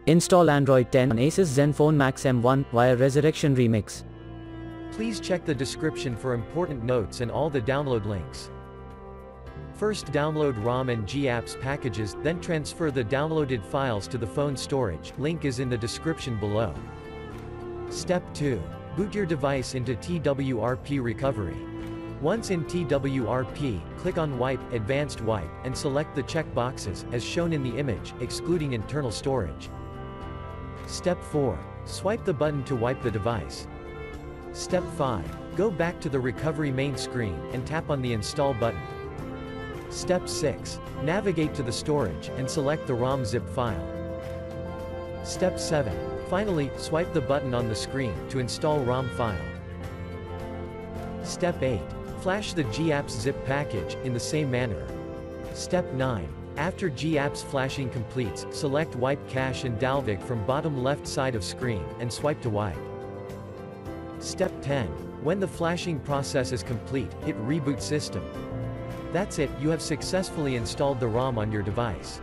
Install Android 10 on Asus ZenFone Max M1 via Resurrection Remix. Please check the description for important notes and all the download links. First, download ROM and GApps packages, then transfer the downloaded files to the phone storage. Link is in the description below. Step 2. Boot your device into TWRP recovery. Once in TWRP, click on Wipe, Advanced Wipe, and select the check boxes, as shown in the image, excluding internal storage. Step 4. Swipe the button to wipe the device. Step 5. Go back to the recovery main screen, and tap on the Install button. Step 6. Navigate to the storage, and select the ROM ZIP file. Step 7. Finally, swipe the button on the screen, to install ROM file. Step 8. Flash the GApps zip package, in the same manner. Step 9. After GApps flashing completes, select Wipe Cache and dalvik from bottom left side of screen, and swipe to wipe. Step 10. When the flashing process is complete, hit Reboot System. That's it, you have successfully installed the ROM on your device.